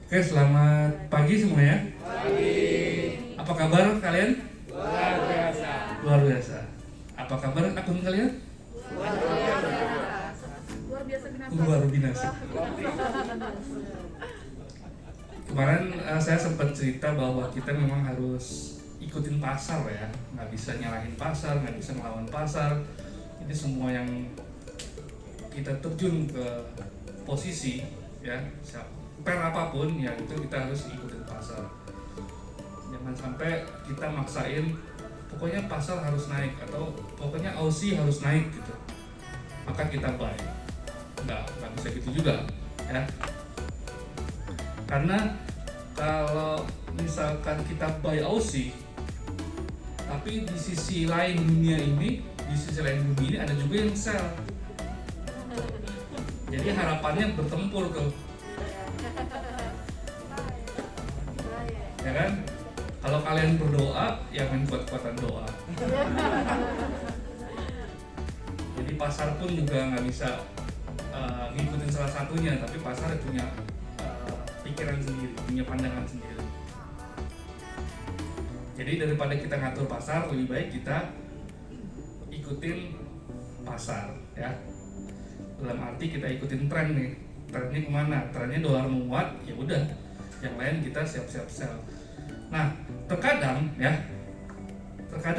Oke, selamat pagi semuanya. Pagi. Apa kabar kalian? Luar biasa. Luar biasa. Apa kabar akun kalian? Luar biasa. Luar biasa binasa. Luar binasa. Kemarin saya sempat cerita bahwa kita memang harus ikutin pasar ya, nggak bisa nyalahin pasar, nggak bisa ngelawan pasar. Jadi semua yang kita terjun ke posisi ya, per apapun ya itu kita harus ikutin pasar. Jangan sampai kita maksain pokoknya pasar harus naik atau pokoknya Aussie harus naik gitu, maka kita buy. Nggak bisa gitu juga ya. Karena kalau misalkan kita buy Aussie, tapi di sisi lain dunia ini, ada juga yang sell. Jadi harapannya bertempur tuh, ya kan? Kalau kalian berdoa, ya main kuat-kuatan doa. Jadi pasar pun juga nggak bisa ngikutin salah satunya, tapi pasar punya pikiran sendiri, punya pandangan sendiri. Jadi daripada kita ngatur pasar, lebih baik kita ikutin pasar, ya. Dalam arti kita ikutin tren nih. Trennya kemana? Trennya dolar menguat, ya udah. Yang lain kita siap-siap sell. Nah, terkadang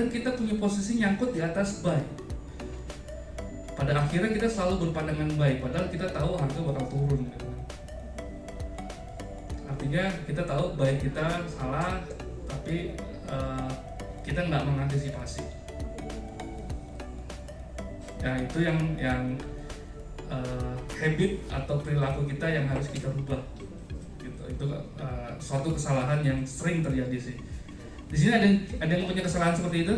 kita punya posisi nyangkut di atas buy. Pada akhirnya kita selalu berpandangan buy, padahal kita tahu harga bakal turun. Artinya kita tahu buy kita salah, tapi kita nggak mengantisipasi. Ya itu yang habit atau perilaku kita yang harus kita rubah. Gitu. Itu suatu kesalahan yang sering terjadi sih. Di sini ada yang punya kesalahan seperti itu?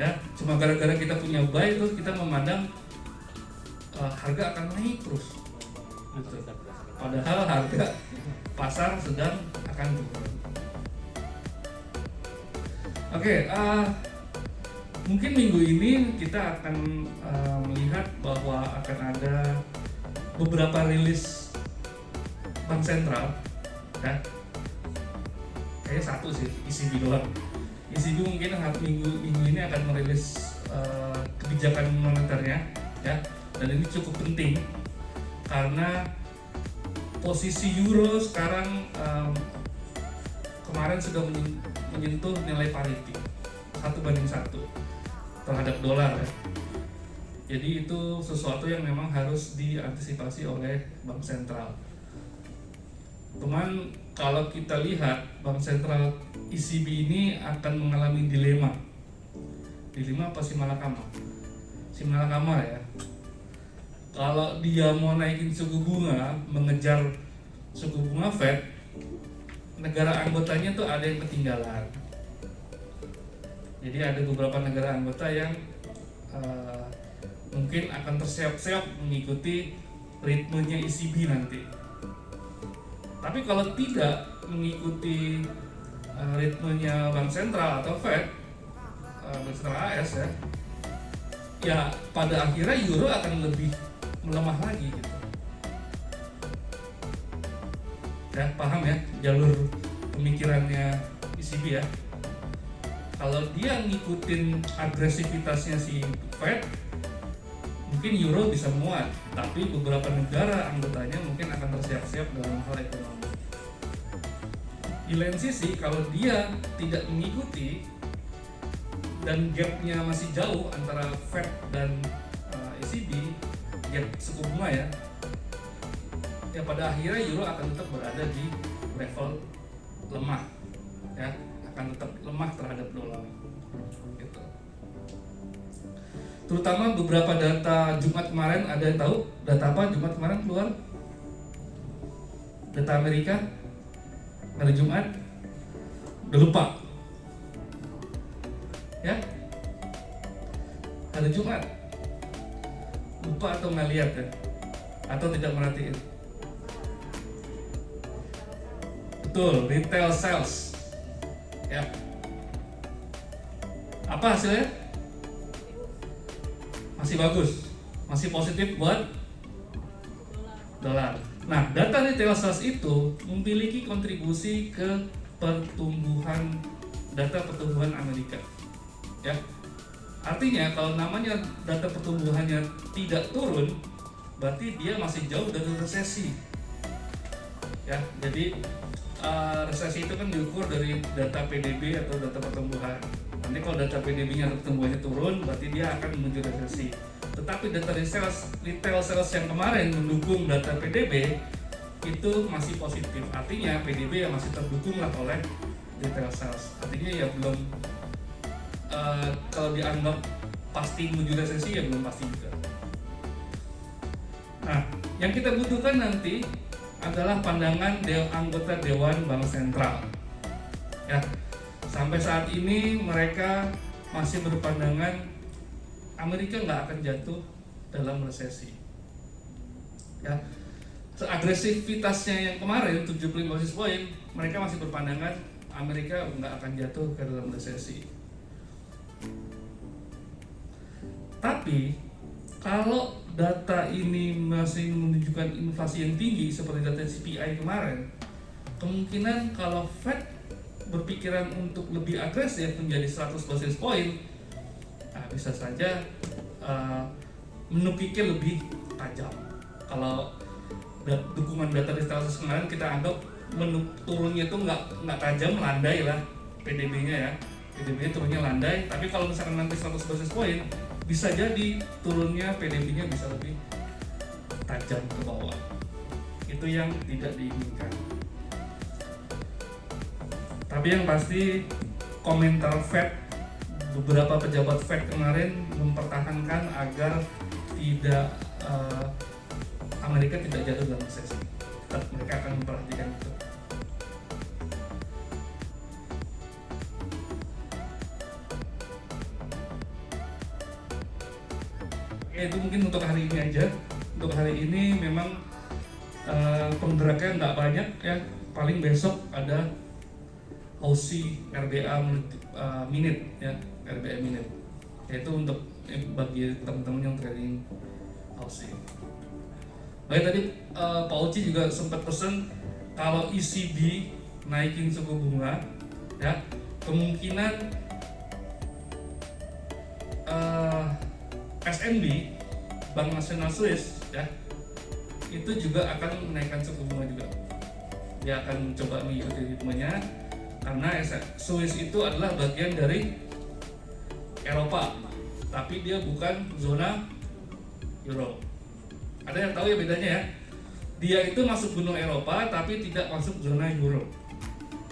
Ya, cuma gara-gara kita punya buy terus kita memandang harga akan naik terus. Gitu. Padahal harga pasar sedang akan turun. Oke, mungkin minggu ini kita akan melihat bahwa akan ada beberapa rilis bank sentral, ya. Kayaknya satu sih, ECB doang. ECB mungkin minggu ini akan merilis kebijakan moneternya, ya. Dan ini cukup penting karena posisi euro sekarang kemarin sudah menyentuh nilai parity 1:1 terhadap dolar ya. Jadi itu sesuatu yang memang harus diantisipasi oleh bank sentral. Teman, kalau kita lihat bank sentral ECB ini akan mengalami dilema apa simalakama? Simalakama ya. Kalau dia mau naikin suku bunga, mengejar suku bunga Fed, negara anggotanya tuh ada yang ketinggalan. Jadi ada beberapa negara anggota yang mungkin akan terseok-seok mengikuti ritmenya ECB nanti. Tapi kalau tidak mengikuti ritmenya bank sentral atau Fed, bank sentral AS ya pada akhirnya euro akan lebih melemah lagi gitu. Ya, paham ya jalur pemikirannya ECB ya. Kalau dia ngikutin agresivitasnya si Fed, mungkin euro bisa muat, tapi beberapa negara anggotanya mungkin akan tersiap-siap dalam hal ekonomi. Di lain sisi, kalau dia tidak mengikuti dan gapnya masih jauh antara Fed dan ECB, gap suku bunga ya pada akhirnya euro akan tetap berada di level lemah, ya akan tetap lemah terhadap dolar. Gitu. Terutama beberapa data Jumat kemarin, ada yang tahu data apa Jumat kemarin keluar? Data Amerika hari Jumat, udah lupa? Ya, hari Jumat lupa atau nggak lihat ya? Atau tidak merhatiin? Betul, retail sales. Ya. Apa hasilnya? Masih bagus, masih positif buat dolar. Nah, data retail sales itu memiliki kontribusi ke pertumbuhan data pertumbuhan Amerika. Ya, artinya kalau namanya data pertumbuhannya tidak turun, berarti dia masih jauh dari resesi. Ya, jadi resesi itu kan diukur dari data PDB atau data pertumbuhan. Nanti kalau data PDB-nya atau pertumbuhannya turun, berarti dia akan menuju resesi. Tetapi data retail sales yang kemarin mendukung data PDB itu masih positif. Artinya PDB yang masih terdukung lah oleh retail sales. Artinya ya belum kalau dianggap pasti menuju resesi ya belum pasti juga. Nah, yang kita butuhkan nanti adalah pandangan anggota Dewan Bank Sentral. Ya, sampai saat ini mereka masih berpandangan Amerika nggak akan jatuh dalam resesi. Ya, agresivitasnya yang kemarin 75 basis point, mereka masih berpandangan Amerika nggak akan jatuh ke dalam resesi. Tapi kalau data ini masih menunjukkan inflasi yang tinggi seperti data CPI kemarin, kemungkinan kalau Fed berpikiran untuk lebih agresif menjadi 100 basis point, bisa saja menukiknya lebih tajam. Kalau dukungan data retail sales kemarin kita anggap turunnya itu nggak tajam, landai lah PDB-nya ya. PDB-nya turunnya landai, tapi kalau misalkan nanti 100 basis point, bisa jadi turunnya PDB-nya bisa lebih tajam ke bawah. Itu yang tidak diinginkan. Tapi yang pasti komentar Fed, beberapa pejabat Fed kemarin mempertahankan agar tidak Amerika tidak jatuh dalam resesi. Tetap mereka akan memperhatikan itu. Itu mungkin untuk hari ini aja. Untuk hari ini memang penggeraknya nggak banyak ya. Paling besok ada Aussie RBA minute ya, RBA minute. Yaitu untuk bagi teman-teman yang trading Aussie. Baik, tadi Pak Oci juga sempat pesan kalau ECB naikin suku bunga ya, kemungkinan SNB Bank Nasional Swiss ya itu juga akan menaikkan suku bunga juga. Dia akan coba mengikuti ritmenya karena Swiss itu adalah bagian dari Eropa, tapi dia bukan zona Euro. Ada yang tahu ya bedanya ya? Dia itu masuk benua Eropa tapi tidak masuk zona Euro.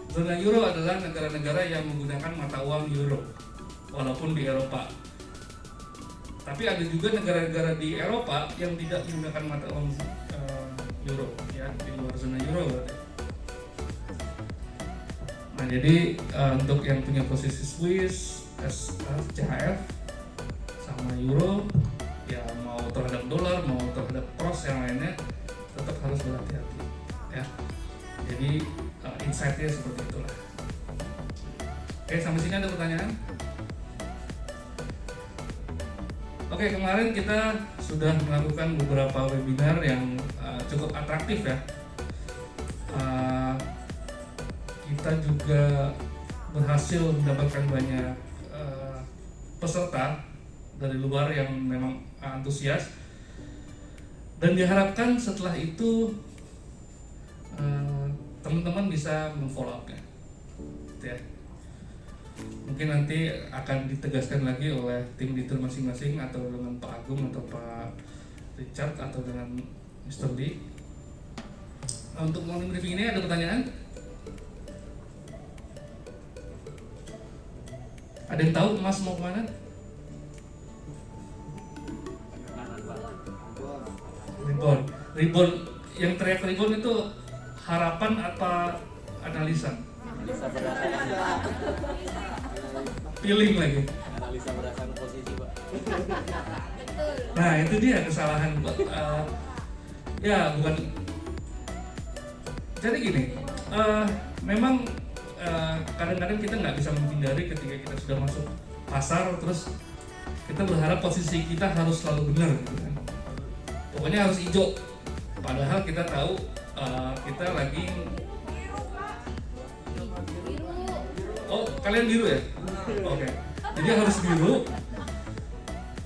Zona Euro adalah negara-negara yang menggunakan mata uang Euro walaupun di Eropa. Tapi ada juga negara-negara di Eropa yang tidak menggunakan mata uang Euro, ya, di luar zona Euro berarti. Nah, jadi untuk yang punya posisi Swiss, CHF, sama Euro, ya mau terhadap dolar, mau terhadap cross yang lainnya, tetap harus berhati-hati, ya. Jadi insight-nya seperti itulah. Oke, sampai sini ada pertanyaan? Oke, kemarin kita sudah melakukan beberapa webinar yang cukup atraktif ya. Kita juga berhasil mendapatkan banyak peserta dari luar yang memang antusias, dan diharapkan setelah itu teman-teman bisa memfollow up-nya, ya. Mungkin nanti akan ditegaskan lagi oleh tim leader masing-masing atau dengan Pak Agung atau Pak Richard atau dengan Mr. Lee. Untuk morning briefing ini ada pertanyaan? Ada yang tahu Mas mau kemana? Ribon. Yang teriak ribon itu harapan apa analisa? Feeling lagi. Analisa berdasarkan posisi, Pak. Nah, itu dia kesalahan. Ya, bukan. Jadi gini, memang kadang-kadang kita nggak bisa menghindari ketika kita sudah masuk pasar, terus kita berharap posisi kita harus selalu benar, gitu kan. Pokoknya harus hijau, Padahal kita tahu kita lagi. Oh, kalian biru ya? Oke. Jadi harus biru.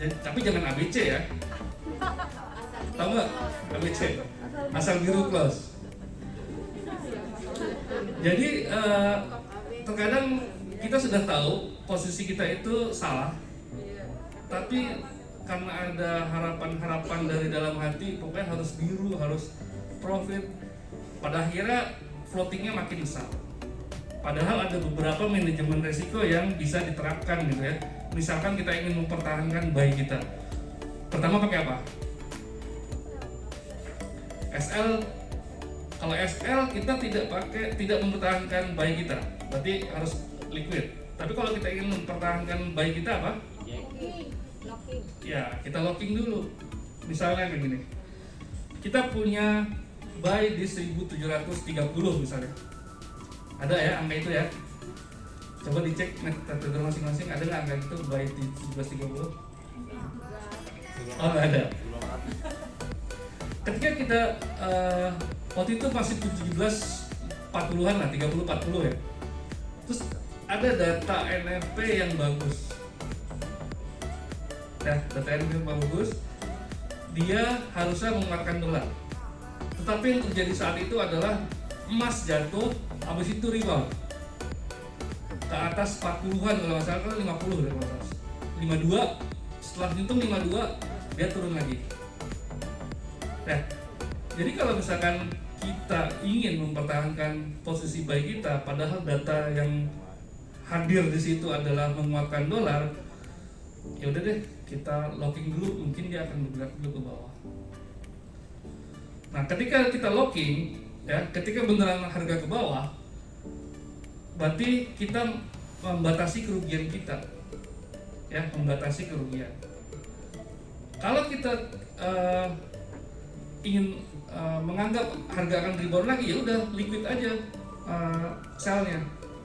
Tapi jangan ABC ya. Tahu nggak ABC? Asal biru close. Jadi terkadang kita sudah tahu posisi kita itu salah, tapi karena ada harapan-harapan dari dalam hati, pokoknya harus biru, harus profit. Pada akhirnya floatingnya makin besar. Padahal ada beberapa manajemen resiko yang bisa diterapkan gitu ya. Misalkan kita ingin mempertahankan buy kita, pertama pakai apa? SL. Kalau SL kita tidak mempertahankan buy kita, berarti harus liquid. Tapi kalau kita ingin mempertahankan buy kita apa? Locking. Ya, kita locking dulu. Misalnya kayak gini. Kita punya buy di 1730 misalnya. Ada ya angka itu ya? Coba dicek trader masing-masing, ada nggak angka itu buy di 1730? Oh, nggak ada. Ketika kita waktu itu masih 1740-an lah, 30-40 ya. Terus ada data NFP yang bagus. Nah, data NFP yang bagus, dia harusnya menguatkan dolar. Tetapi yang terjadi saat itu adalah emas jatuh, habis itu rebound ke atas 40-an kalau nggak salah, kan 50 deh kalau nggak salah. 52, setelah nyentuh 52 dia turun lagi. Nah, jadi kalau misalkan kita ingin mempertahankan posisi buy kita, padahal data yang hadir di situ adalah menguatkan dolar, ya udah deh kita locking dulu, mungkin dia akan bergerak dulu ke bawah. Nah, ketika kita locking, ya, ketika beneran harga ke bawah, berarti kita membatasi kerugian kita, ya, membatasi kerugian. Kalau kita ingin menganggap harga akan rebound lagi, ya udah liquid aja sell-nya.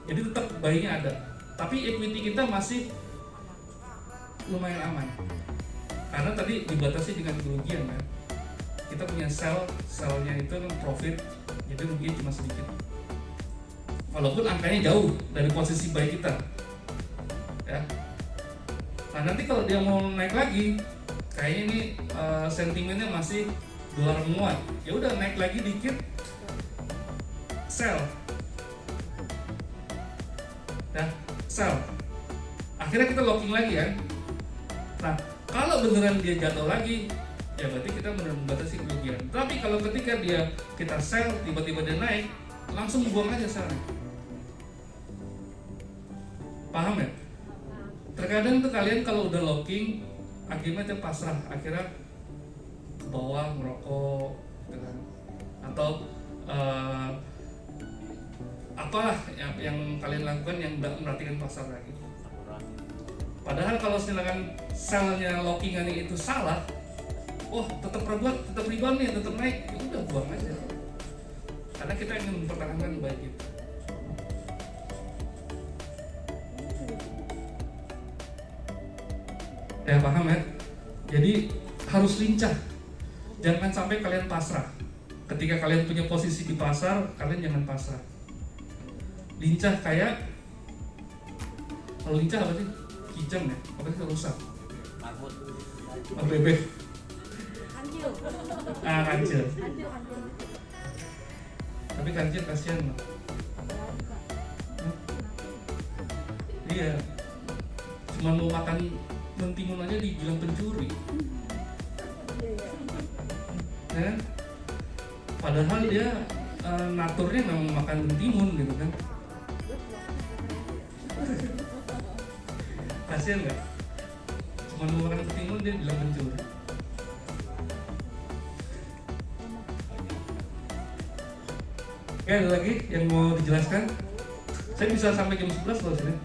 Jadi tetap buy-nya ada. Tapi equity kita masih lumayan aman. Karena tadi dibatasi dengan kerugian kan. Kita punya sell-nya itu profit, jadi ruginya cuma sedikit. Walaupun angkanya jauh dari posisi buy kita. Ya. Nah, nanti kalau dia mau naik lagi, kayaknya ini sentimennya masih dolar menguat, ya udah naik lagi dikit, sell, ya sell. Akhirnya kita locking lagi kan. Nah, kalau beneran dia jatuh lagi, ya berarti kita beneran membatasi kerugian. Tapi kalau ketika kita sell, tiba-tiba dia naik, langsung buang aja sellnya. Paham ya? Terkadang tuh kalian kalau udah locking, akhirnya pasrah, akhirnya ke bawah merokok gitu kan. Atau apalah yang kalian lakukan yang tidak memperhatikan pasar lagi. Padahal kalau silakan sell-nya lockingannya itu salah, oh tetap rebound nih, tetap naik, ya udah buang aja. Karena kita ingin mempertahankan baik itu. Ya paham ya? Jadi harus lincah. Jangan sampai kalian pasrah. Ketika kalian punya posisi di pasar, kalian jangan pasrah. Lincah kayak, kalau lincah apa sih? Kijang ya? Apa sih rusak? Oh, bebek. Kancil. Kancil. Kancil. Tapi kancil kasihan loh. Iya. Cuma mau makan mentimun aja dibilang pencuri. Ya kan? Padahal dia naturnya memang makan mentimun gitu kan. Kasian nggak? Cuma mau makan mentimun dia bilang pencuri. Oke, ada lagi yang mau dijelaskan? Saya bisa sampai jam 11 loh sini.